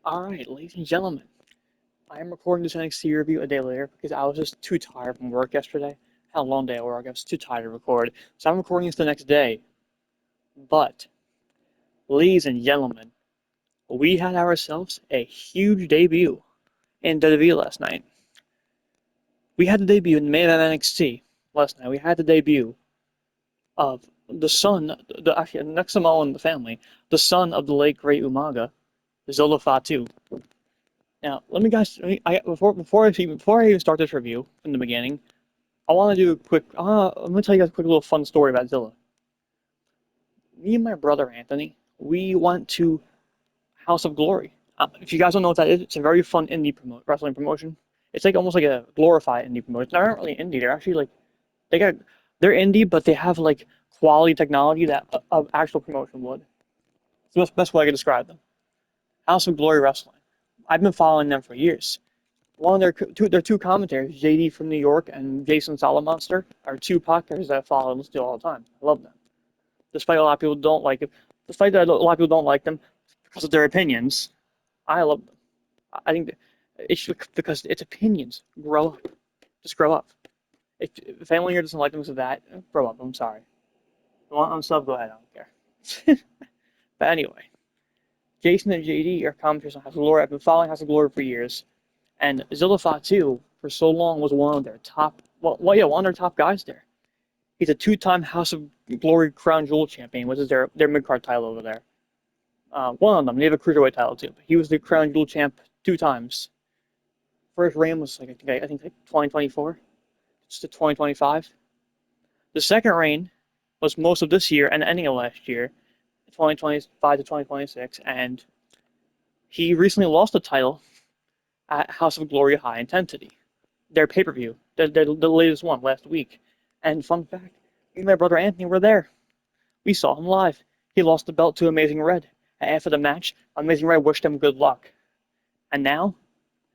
Alright, ladies and gentlemen, I am recording this NXT review a day later because I was just too tired from work yesterday. Had a long day at work, I was too tired to record. So I'm recording this the next day. But, ladies and gentlemen, we had ourselves a huge debut in WWE last night. We had the debut in the main event of NXT last night. We had the debut of the son, actually, next Samoan in the family, the son of the late great Umaga, Zola Fatu. Now, before I even start this review from the beginning, I want to do a quick. I'm gonna tell you guys a quick little fun story about Zilla. Me and my brother Anthony, we went to House of Glory. If you guys don't know what that is, it's a very fun wrestling promotion. It's like almost like a glorified indie promotion. They're not really indie. They're actually like they got they're indie, but they have like quality technology that a actual promotion would. It's the best way I can describe them. House of Glory Wrestling. I've been following them for years. One of their two commentators, JD from New York and Jason Solomonster, are two podcasters that I follow and listen to all the time. I love them. Despite a lot of people don't like it, despite that a lot of people don't like them because of their opinions, I love them. I think it's because it's opinions. Grow up. Just grow up. If anyone here doesn't like them because of that, grow up. I'm sorry. If you want on sub, go ahead. I don't care. But anyway, Jason and JD are commentators on House of Glory. I've been following House of Glory for years. And Zilla Fatu, for so long, was one of their top, one of their top guys there. He's a two-time House of Glory Crown Jewel champion, which is their mid-card title over there. One of them, they have a cruiserweight title too. But he was the Crown Jewel champ two times. First reign was like I think like 2024, just to 2025. The second reign was most of this year and ending of last year, 2025 to 2026, and he recently lost the title at House of Glory High Intensity, their pay-per-view, the latest one last week. And fun fact, me and my brother Anthony were there. We saw him live. He lost the belt to Amazing Red. And after the match, Amazing Red wished him good luck. And now,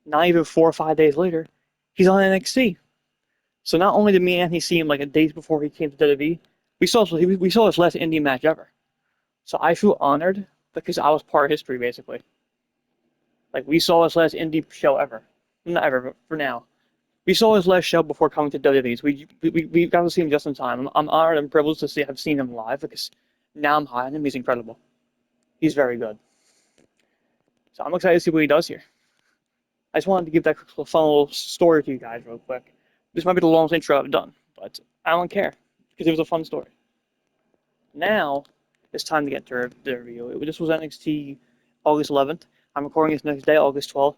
not even 4 or 5 days later, he's on NXT. So not only did me and Anthony see him like a days before he came to WWE, we saw his last indie match ever. So I feel honored because I was part of history, basically. Like, we saw his last indie show ever. Not ever, but for now. We saw his last show before coming to WWE. So we got to see him just in time. I'm honored and privileged to have seen him live because now I'm high on him. He's incredible. He's very good. So I'm excited to see what he does here. I just wanted to give that fun little story to you guys real quick. This might be the longest intro I've done, but I don't care because it was a fun story. Now it's time to get to the review. This was NXT August 11th. I'm recording this next day, August 12th.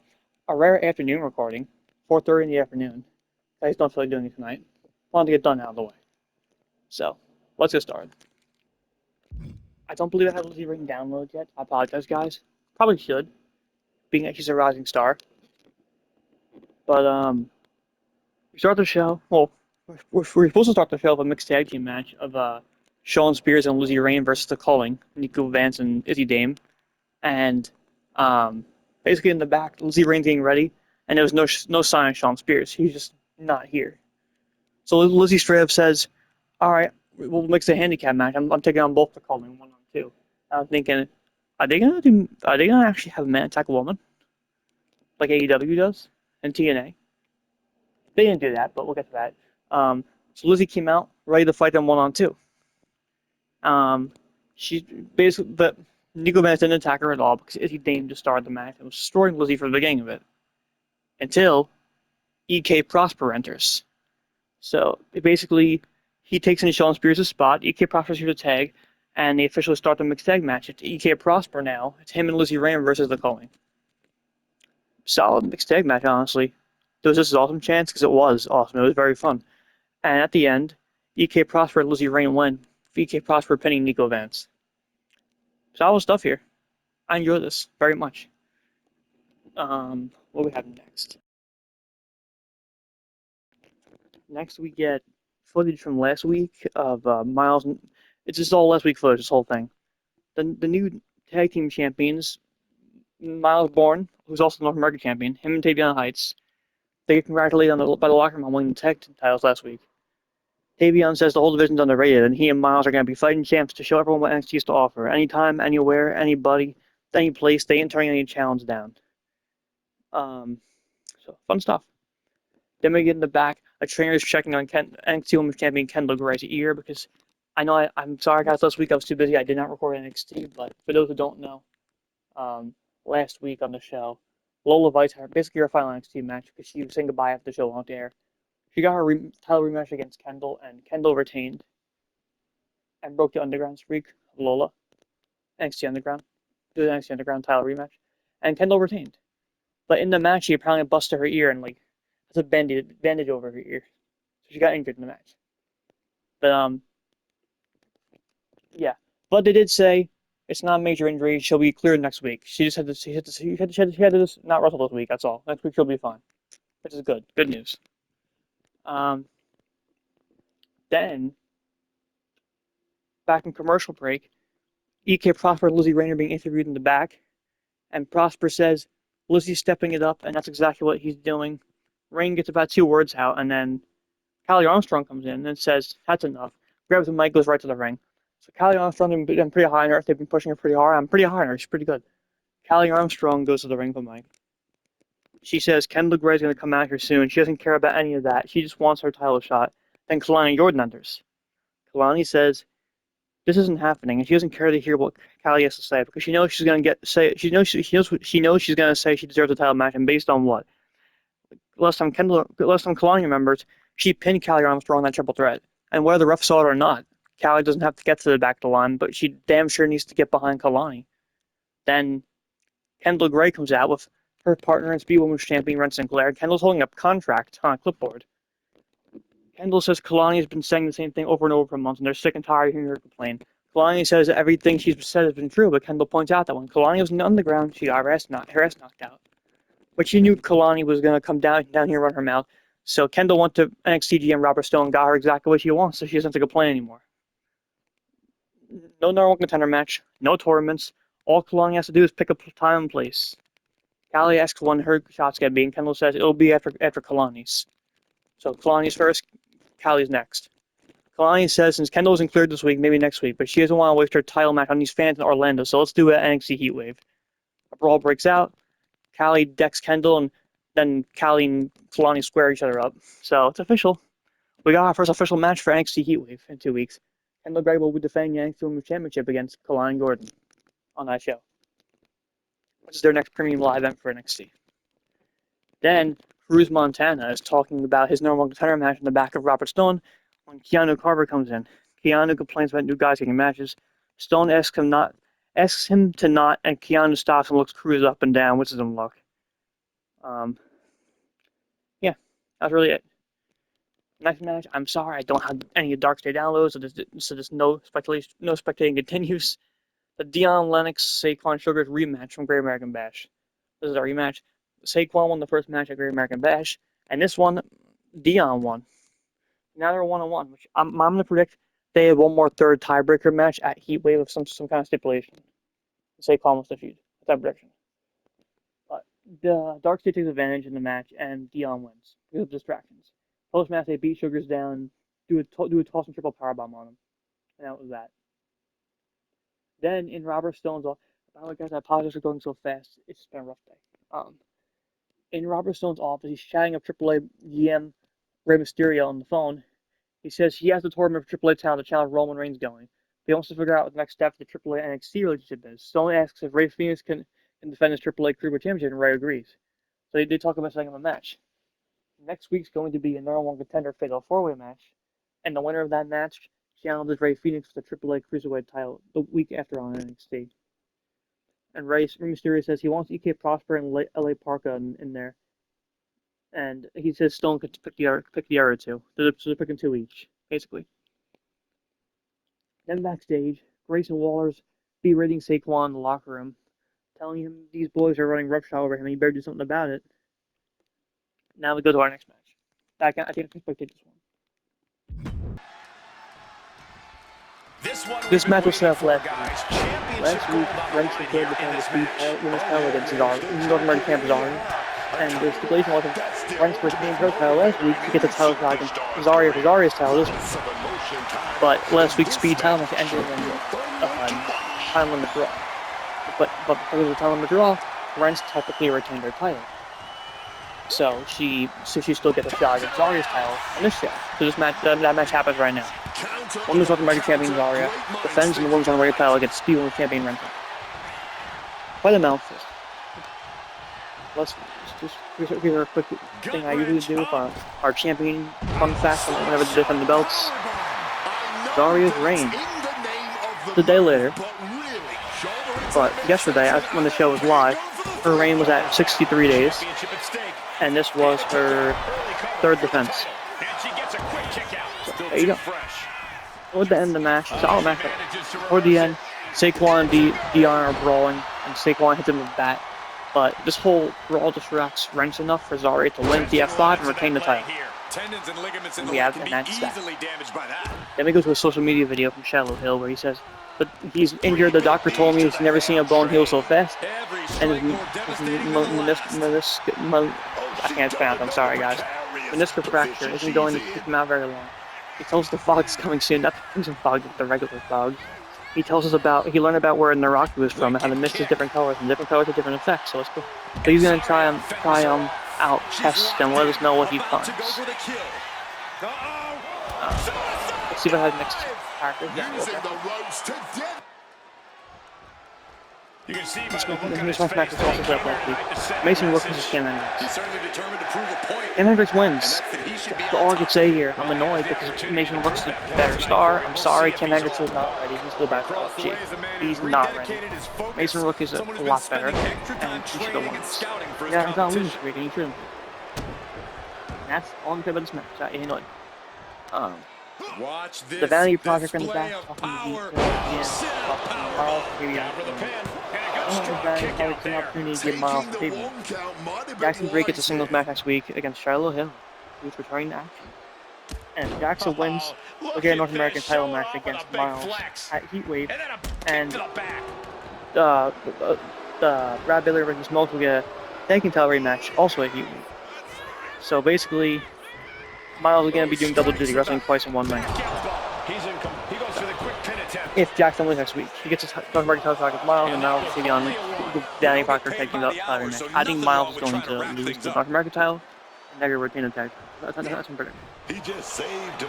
A rare afternoon recording, 4:30 in the afternoon. I just don't feel like doing it tonight. Wanted to get done out of the way. So, let's get started. I don't believe I have Lizzie written download yet. I apologize, guys. Probably should, being that she's a rising star. But, we start the show. Well, we're supposed to start the show with a mixed tag team match of Shawn Spears and Lizzie Rain versus the Culling, Niko, Vance, and Izzy Dame. And, basically in the back, Lizzie Rain's getting ready, and there was no sign of Shawn Spears. He's just not here. So Lizzie straight up says, all right, we'll mix a handicap match. I'm taking on both the Culling, 1-on-2. I'm thinking, are they gonna actually have a man attack a woman like AEW does and TNA? They didn't do that, but we'll get to that. So Lizzie came out ready to fight them 1-on-2. She basically, but Niko Vance didn't attack her at all because Izzy Dame just started the match and was destroying Lizzie from the beginning of it until EK Prosper enters. So basically, he takes in Shawn Spears' spot. EK Prosper's here to tag, and they officially start the mixed tag match. It's EK Prosper now. It's him and Lizzie Rain versus the Culling. Solid mixed tag match, honestly. There was this awesome chance because it was awesome. It was very fun. And at the end, EK Prosper and Lizzie Rain win. EK Prosper pinning Niko Vance. Solid stuff here. I enjoy this very much. What do we have next? Next, we get footage from last week of Miles. It's just all last week footage, this whole thing. The new tag team champions, Miles Bourne, who's also the North American champion, him and Tavion Heights, they get congratulated by the locker room on winning the tag team titles last week. Tavion says the whole division's underrated, and he and Miles are going to be fighting champs to show everyone what NXT has to offer. Anytime, anywhere, anybody, any place. They ain't turning any challenge down. So fun stuff. Then we get in the back. A trainer is checking on NXT Women's Champion Kendal Gray's ear because I know I'm sorry guys, last week I was too busy. I did not record NXT, but for those who don't know, last week on the show, Lola Vice had basically her final NXT match because she was saying goodbye after the show went air. She got her title rematch against Kendal, and Kendal retained and broke the Underground streak of Lola. NXT Underground. Do the NXT Underground title rematch. And Kendal retained. But in the match, she apparently busted her ear and, like, has a bandage over her ear. So she got injured in the match. But, yeah. But they did say it's not a major injury. She'll be cleared next week. She just had to not wrestle this week, that's all. Next week she'll be fine. Which is good. Good news. Then, back in commercial break, EK Prosper and Lizzie Rainer being interviewed in the back, and Prosper says Lizzie's stepping it up, and that's exactly what he's doing. Rain gets about 2 words out, and then Callie Armstrong comes in and says, that's enough. Grabs the mic, goes right to the ring. So Callie Armstrong has been pretty high on her. They've been pushing her pretty hard. I'm pretty high on her. She's pretty good. Callie Armstrong goes to the ring for the mic. She says Kendal Gray's going to come out here soon. She doesn't care about any of that. She just wants her title shot. Then Kalani Jordan enters. Kalani says, this isn't happening, and she doesn't care to hear what Callie has to say because she knows she's going to she knows she's going to say she deserves a title match, and based on what? Last time Kalani remembers, she pinned Callie Armstrong on that triple threat, and whether the ref saw it or not, Callie doesn't have to get to the back of the line, but she damn sure needs to get behind Kalani. Then Kendal Gray comes out with her partner and Speed Women's Champion Wren Sinclair. Kendall's holding a contract on a clipboard. Kendal says Kalani has been saying the same thing over and over for months, and they're sick and tired of hearing her complain. Kalani says that everything she's said has been true, but Kendal points out that when Kalani was in the underground, she got her ass knocked out. But she knew Kalani was going to come down here and run her mouth, so Kendal went to NXT GM Robert Stone, got her exactly what she wants, so she doesn't have to complain anymore. No number 1 contender match, no tournaments. All Kalani has to do is pick a time and place. Callie asks when her shots get beat, and Kendal says it'll be after Kalani's. So Kalani's first, Callie's next. Kalani says since Kendal isn't cleared this week, maybe next week, but she doesn't want to waste her title match on these fans in Orlando, so let's do an NXT Heatwave. A brawl breaks out. Callie decks Kendal, and then Callie and Kalani square each other up. So it's official. We got our first official match for NXT Heatwave in 2 weeks. Kendal Gray will be defending the NXT Women's Championship against Kalani Gordon on that show, which is their next premium live event for NXT. Then Cruz Montana is talking about his number 1 contender match in the back of Robert Stone when Keanu Carver comes in. Keanu complains about new guys getting matches. Stone asks him to not, and Keanu stops and looks Cruz up and down, wishes him luck. Yeah, that's really it. Next match, I'm sorry I don't have any Dark State downloads, so there's no speculation, no spectating continues. The Dion Lennox Saquon Shugars rematch from Great American Bash. This is our rematch. Saquon won the first match at Great American Bash, and this one, Dion won. Now they're 1-1, which I'm going to predict they have one more third tiebreaker match at Heatwave of some kind of stipulation. Saquon was defeated. That's that prediction. But the Dark State takes advantage in the match, and Dion wins because of distractions. Post-match, they beat Shugars down, do a toss and triple powerbomb on him, and that was that. Then in Robert Stone's office, by the way, guys, I apologize for going so fast. It's just been a rough day. In Robert Stone's office, he's chatting up AAA GM Rey Mysterio on the phone. He says he has the tournament for AAA title to challenge Roman Reigns going. He wants to figure out what the next step for the AAA NXT relationship is. Stone asks if Rey Fenix can defend his AAA Cruiserweight Championship, and Rey agrees. So they talk about setting up a match. Next week's going to be a number 1 contender fatal 4-way match, and the winner of that match challenges Rey Fenix for the AAA Cruiserweight title the week after on NXT. And Rey Mysterio says he wants EK Prosper and LA Parka in there. And he says Stone could pick the other 2. So they're picking 2 each, basically. Then backstage, Grayson Waller's berating Saquon in the locker room, telling him these boys are running roughshod over him and he better do something about it. Now we go to our next match. I think I can spectate this one. This match was set up last week. Last week, Wren Sinclair defended the Speed Women's title against Zaria, North American champ Zaria. And the stipulation was Wren's first game her title last week to get the title shot against Zaria for Zaria's title this week. But last week's Speed title match ended in time limit draw. The but because of the time limit draw, Wren's technically retained her title. So she still gets a shot at Zaria's title on this show. So this match, that match happens right now. Women's North American Champion Zaria defends the Women's North American title against the Women's Champion Wren. Quite a mouthful. Let's just here's a quick thing I usually do for our champion fun fact whenever they defend the belts. Zaria's reign. The day later, but yesterday, when the show was live, her reign was at 63 days, and this was her third defense. So there you go. Toward the end of the match, solid match. Toward the end, Saquon and Dion are brawling, and Saquon hits him with a bat. But this whole brawl distracts Wrench enough for Zaria to win the F5 and retain the title. And that's that. Then we go to a social media video from Shadow Hill where he says, but he's injured. The doctor told me he's never seen a bone heal so fast. And I can't pronounce. I'm sorry, guys. Meniscus fracture isn't going to keep him out very long. He tells the fog's coming soon. Not the crimson fog, the regular fog. He tells us he learned about where Naraki was from and how the mist is different colors and different colors have different effects. So it's cool. So he's gonna try out, test, and let us know what he finds. Let's see if I have next character. Here's my match also set up last week. Mason Rook versus Hendrix. Hendrix wins. That's all I could say here. I'm annoyed because Mason Rook's the better star. I'm sorry, Hendrix is not ready. He's still back for G. He's not ready. Mason Rook is a lot better, and he should have won this. Yeah, he's not losing streak, and he shouldn't. That's all I'm saying about this match. I annoyed. The Vanity Project in the back, talking to Miles, here we are. It's an opportunity to get Miles to debut. Jackson Drake gets a singles match next week against Shiloh Hill, who's returning to action. And Jackson wins. We'll get a North American title match against Miles at Heatwave. And Brad Baylor versus Smoke will get a tag team title rematch also at Heatwave. So basically, Miles is going to be doing double duty, wrestling twice in one night. If Jackson wins next week, he gets a North American title shot against Miles, and now we'll see on Danny Proctor taking the title rematch. I think Miles is going to lose the North American title, and they're going to retain the tag title. That's my prediction.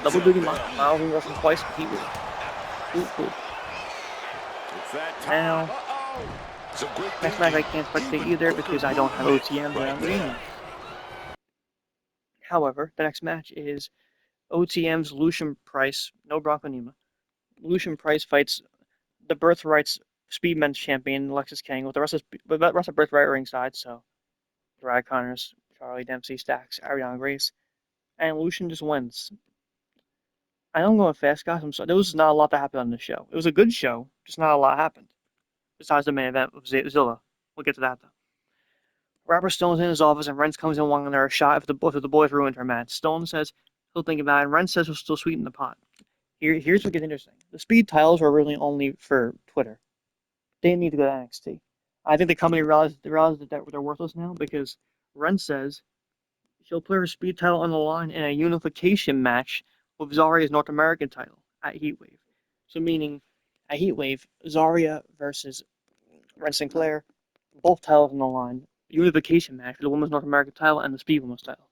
Double duty Miles and wrestling twice, he will. Cool. Now, next match I can't spectate either because I don't have OTM around the game. However, the next match is OTM's Lucien Price, no Bronco Nima. Lucien Price fights the BirthRight's Speedmen's champion, Lexis King, with the rest of BirthRight ringside, so Brad Connors, Charlie Dempsey, Stacks, Ariana Grace, and Lucien just wins. I know I'm going fast, guys. I'm sorry. There was not a lot that happened on this show. It was a good show, just not a lot happened. Besides the main event with Zilla. We'll get to that, though. Rapper Stone's in his office, and Ren comes in wanting a shot if the boys ruined her match. Stone says he'll think about it, and Ren says he'll still sweeten the pot. Here's what gets interesting. The speed titles are really only for Twitter. They need to go to NXT. I think the company realized that they're worthless now because Ren says she'll put her speed title on the line in a unification match with Zaria's North American title at Heatwave. So meaning, at Heatwave, Zaria versus Ren Sinclair, both titles on the line. Unification match for the Women's North American title and the Speed Women's title.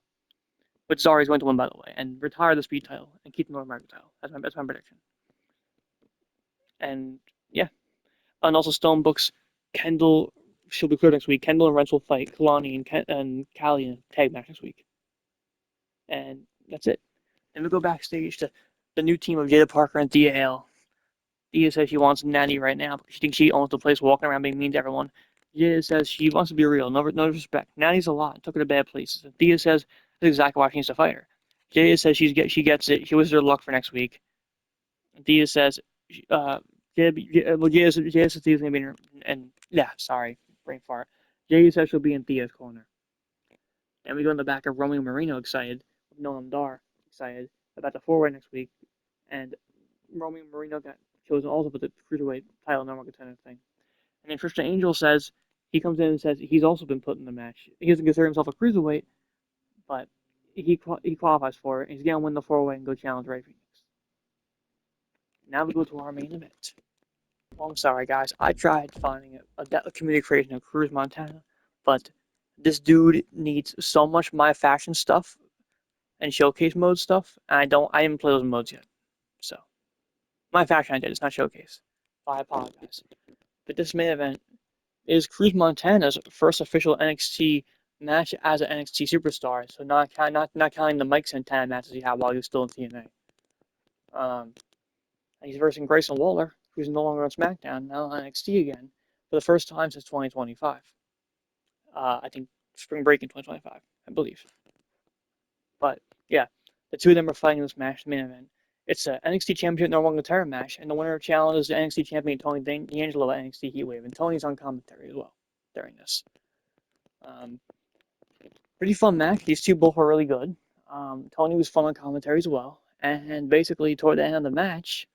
Which Zaria's going to win, by the way, and retire the Speed title and keep the North American title. That's my prediction. And yeah, and also Stone books Kendal. She'll be cleared next week. Kendal and Rents will fight Kalani and Callie in a tag match next week. And that's it. Then we go backstage to the new team of Jada Parker and Thea Hale. Thea says she wants Natty right now because she thinks she owns the place, walking around being mean to everyone. Jada says she wants to be real, no disrespect. Natty's a lot and took her to bad places. And Thea says that's exactly why she needs to fight her. Jada says she gets it. She wishes her luck for next week. And Thea says, Jada says Thea's gonna be in her, and yeah, sorry, brain fart. Jada says she'll be in Thea's corner. And we go in the back of Romeo Marino excited, with Noam Dar excited about the 4-way next week, and Romeo Marino got chosen also for the cruiserweight title number contender thing. And then Tristan Angel says he comes in and says he's also been put in the match. He doesn't consider himself a cruiserweight, but he qualifies for it. And he's gonna win the 4-way and go challenge Ray Phoenix. Now we go to our main event. Well, I'm sorry, guys. I tried finding a community creation of Cruz, Montana, but this dude needs so much my faction stuff and showcase mode stuff, and I didn't play those modes yet. So my faction I did, it's not showcase. So I apologize. But this main event is Cruz Montana's first official NXT match as an NXT superstar. So not counting the Mike Santana matches he had while he was still in TNA. He's versing Grayson Waller, who's no longer on SmackDown, now on NXT again, for the first time since 2025. I think spring break in 2025, I believe. But yeah, the two of them are fighting this match, the main event. It's an NXT Championship No Longer Terror match, and the winner challenges the NXT Champion Tony D'Angelo at NXT Heatwave, and Tony's on commentary as well during this. Um, Pretty fun match. These two both were really good. Tony was fun on commentary as well, and basically toward the end of the match,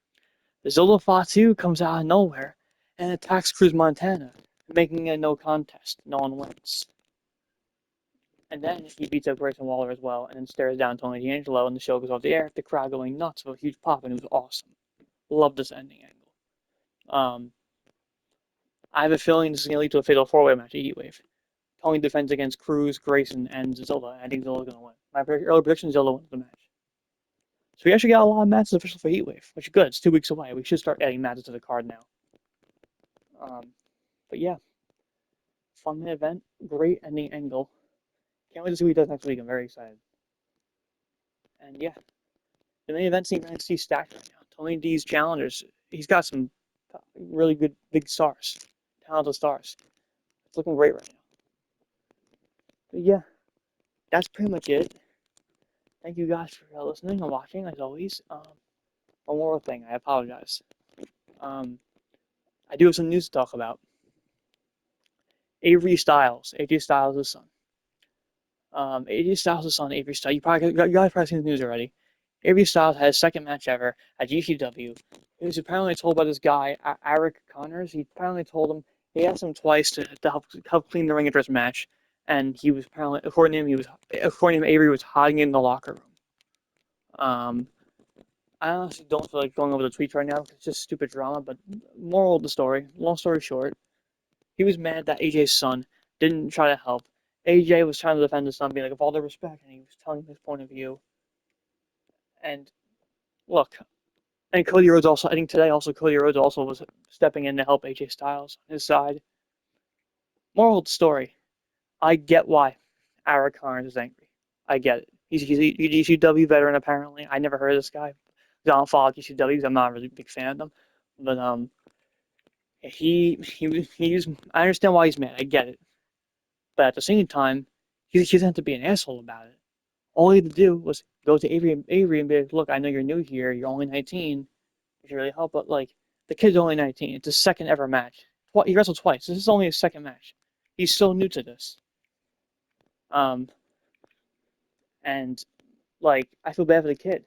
Zilla Fatu comes out of nowhere and attacks Cruz Montana, making it a no contest. No one wins. And then he beats up Grayson Waller as well, and then stares down Tony D'Angelo, and the show goes off the air. The crowd going nuts with a huge pop, and it was awesome. Love this ending angle. I have a feeling this is going to lead to a fatal four-way match at Heatwave. Tony defends against Cruz, Grayson, and Zilla, and I think Zilla's going to win. My early prediction is Zilla wins the match. So we actually got a lot of matches official for Heatwave, which is good. It's 2 weeks away. We should start adding matches to the card now. But yeah, fun main event, great ending angle. Can't wait to see what he does next week. I'm very excited. And yeah, the main event seems NXT stacked right now. Tony D's challengers, he's got some really good big stars, talented stars. It's looking great right now. But yeah, that's pretty much it. Thank you guys for listening and watching, as always. One more thing, I apologize. I do have some news to talk about. Avery Styles, AJ Styles' son. AJ Styles' son, Avery Styles. You guys probably seen the news already. Avery Styles had his second match ever at GCW. He was apparently told by this guy, Eric Connors. He apparently told him he asked him twice to help clean the ring after his match, and he was apparently, according to him, Avery was hiding in the locker room. I honestly don't feel like going over the tweets right now because it's just stupid drama. But moral of the story, long story short, he was mad that AJ's son didn't try to help. AJ was trying to defend his son, being like, with all due respect, and he was telling his point of view. And look, and Cody Rhodes also, I think today also Cody Rhodes also was stepping in to help AJ Styles on his side. Moral of the story, I get why Eric Connors is angry. I get it. He's a GCW veteran apparently. I never heard of this guy. I don't follow GCWs. I'm not really a big fan of them. But he's I understand why he's mad. I get it. But at the same time, he doesn't have to be an asshole about it. All he had to do was go to Avery and be like, look, I know you're new here. You're only 19. You should really help. But, like, the kid's only 19. It's his second ever match. He wrestled twice. This is only his second match. He's so new to this. And, like, I feel bad for the kid.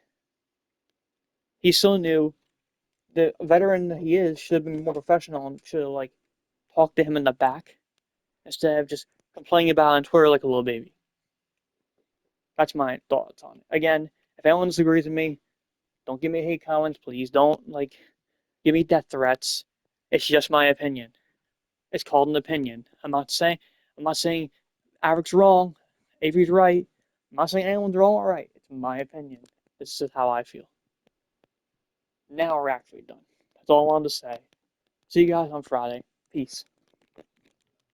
He's so new. The veteran that he is should have been more professional and should have, like, talked to him in the back instead of just complaining about it on Twitter like a little baby. That's my thoughts on it. Again, if anyone disagrees with me, don't give me hate comments, please. Don't, like, give me death threats. It's just my opinion. It's called an opinion. I'm not saying Eric's wrong, Avery's right. I'm not saying anyone's wrong or right. It's my opinion. This is how I feel. Now we're actually done. That's all I wanted to say. See you guys on Friday. Peace.